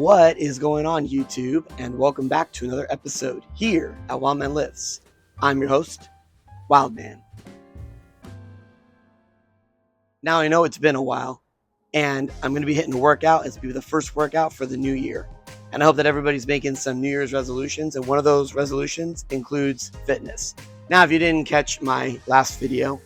What is going on, YouTube? And welcome back to another episode here at WILDMAN Lifts. I'm your host, WILDMAN. Now I know it's been a while, and I'm going to be hitting a workout. It's going to be the first workout for the new year. And I hope that everybody's making some New Year's resolutions, and one of those resolutions includes fitness. Now, if you didn't catch my last video,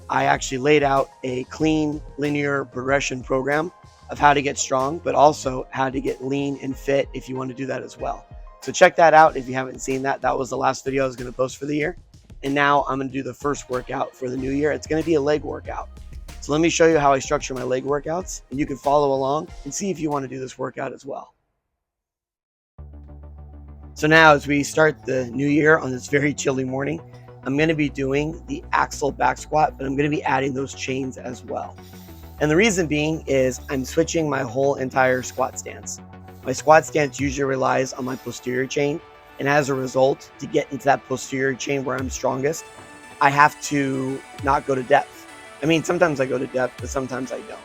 I actually laid out a clean, linear progression program of how to get strong, but also how to get lean and fit if you want to do that as well. So check that out if you haven't seen that. That was the last video I was going to post for the year. And now I'm going to do the first workout for the new year. It's going to be a leg workout. So let me show you how I structure my leg workouts, and you can follow along and see if you want to do this workout as well. So now as we start the new year on this very chilly morning, I'm going to be doing the axle back squat, but I'm going to be adding those chains as well. And the reason being is I'm switching my whole entire squat stance. My squat stance usually relies on my posterior chain. And as a result, to get into that posterior chain where I'm strongest, I have to not go to depth. I mean, sometimes I go to depth, but sometimes I don't.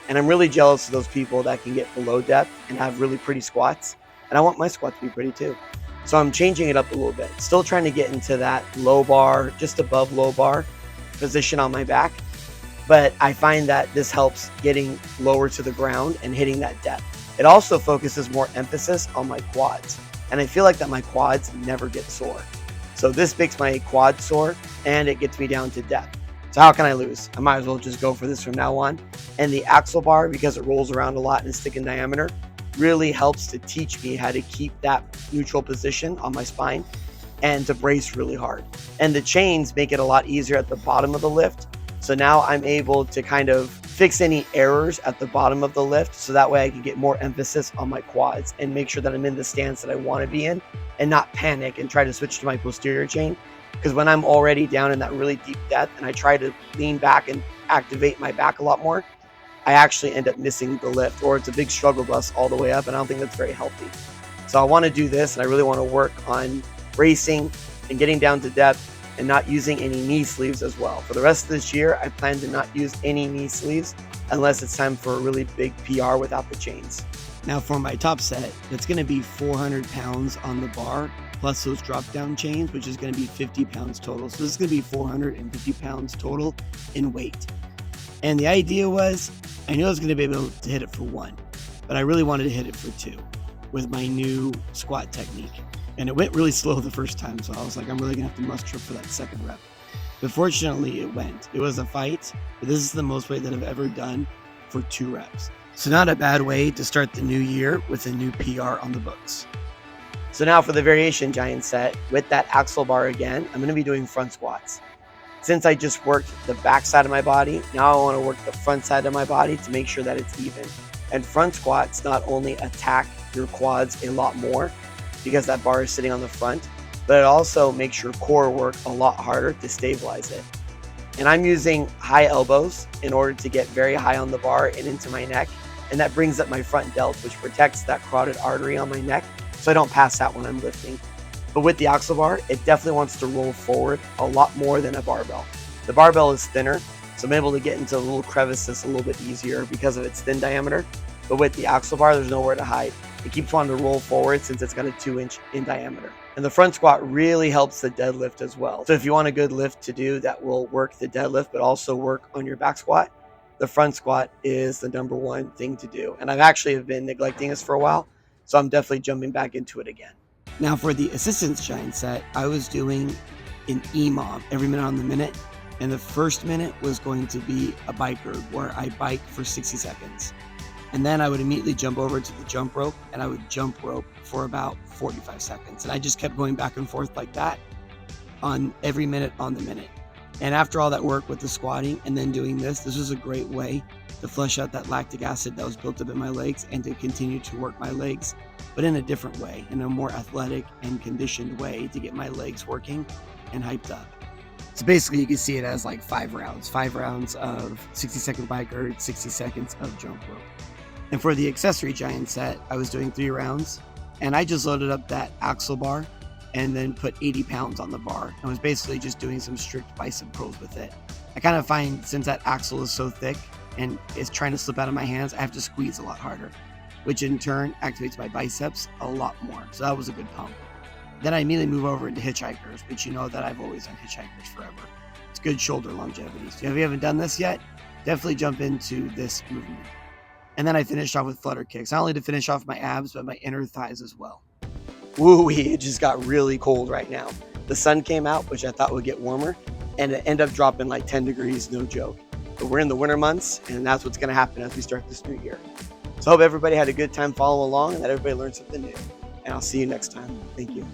And I'm really jealous of those people that can get below depth and have really pretty squats. And I want my squat to be pretty too. So I'm changing it up a little bit. Still trying to get into that low bar, just above low bar position on my back. But I find that this helps getting lower to the ground and hitting that depth. It also focuses more emphasis on my quads. And I feel like that my quads never get sore. So this makes my quad sore and it gets me down to depth. So how can I lose? I might as well just go for this from now on. And the axle bar, because it rolls around a lot and is thick in diameter, really helps to teach me how to keep that neutral position on my spine and to brace really hard. And the chains make it a lot easier at the bottom of the lift. So now I'm able to kind of fix any errors at the bottom of the lift, so that way I can get more emphasis on my quads and make sure that I'm in the stance that I want to be in and not panic and try to switch to my posterior chain. Because when I'm already down in that really deep depth and I try to lean back and activate my back a lot more, I actually end up missing the lift, or it's a big struggle bus all the way up, and I don't think that's very healthy. So I want to do this, and I really want to work on bracing and getting down to depth and not using any knee sleeves as well. For the rest of this year, I plan to not use any knee sleeves unless it's time for a really big PR without the chains. Now for my top set, it's going to be 400 pounds on the bar, plus those drop down chains, which is going to be 50 pounds total. So this is going to be 450 pounds total in weight. And the idea was, I knew I was going to be able to hit it for one, but I really wanted to hit it for two with my new squat technique. And it went really slow the first time, so I was like, I'm really going to have to muster for that second rep. But fortunately, it went. It was a fight, but this is the most weight that I've ever done for 2 reps. So not a bad way to start the new year with a new PR on the books. So now for the variation giant set, with that axle bar again, I'm going to be doing front squats. Since I just worked the back side of my body, now I want to work the front side of my body to make sure that it's even. And front squats not only attack your quads a lot more, because that bar is sitting on the front, but it also makes your core work a lot harder to stabilize it. And I'm using high elbows in order to get very high on the bar and into my neck, and that brings up my front delt, which protects that carotid artery on my neck so I don't pass out when I'm lifting. But with the axle bar, it definitely wants to roll forward a lot more than a barbell. The barbell is thinner, so I'm able to get into the little crevices a little bit easier because of its thin diameter. But with the axle bar, there's nowhere to hide. It keeps wanting to roll forward since it's got a 2-inch in diameter. And the front squat really helps the deadlift as well. So if you want a good lift to do that will work the deadlift, but also work on your back squat, the front squat is the number one thing to do. And I've actually been neglecting this for a while, so I'm definitely jumping back into it again. Now for the assistance giant set, I was doing an EMOM, every minute on the minute. And the first minute was going to be a bike erg where I bike for 60 seconds. And then I would immediately jump over to the jump rope, and I would jump rope for about 45 seconds. And I just kept going back and forth like that on every minute on the minute. And after all that work with the squatting and then doing this was a great way to flush out that lactic acid that was built up in my legs and to continue to work my legs, but in a different way, in a more athletic and conditioned way to get my legs working and hyped up. So basically you can see it as like 5 rounds of 60-second bike erg, 60 seconds of jump rope. And for the accessory giant set, I was doing 3 rounds, and I just loaded up that axle bar and then put 80 pounds on the bar. I was basically just doing some strict bicep curls with it. I kind of find since that axle is so thick and is trying to slip out of my hands, I have to squeeze a lot harder. which in turn activates my biceps a lot more. So that was a good pump. Then I immediately move over into hitchhikers, which you know that I've always done hitchhikers forever. It's good shoulder longevity. So if you haven't done this yet, definitely jump into this movement. And then I finished off with flutter kicks, not only to finish off my abs, but my inner thighs as well. Woo-wee, it just got really cold right now. The sun came out, which I thought would get warmer, and it ended up dropping like 10 degrees, no joke. But we're in the winter months, and that's what's going to happen as we start this new year. So I hope everybody had a good time following along and that everybody learned something new. And I'll see you next time. Thank you.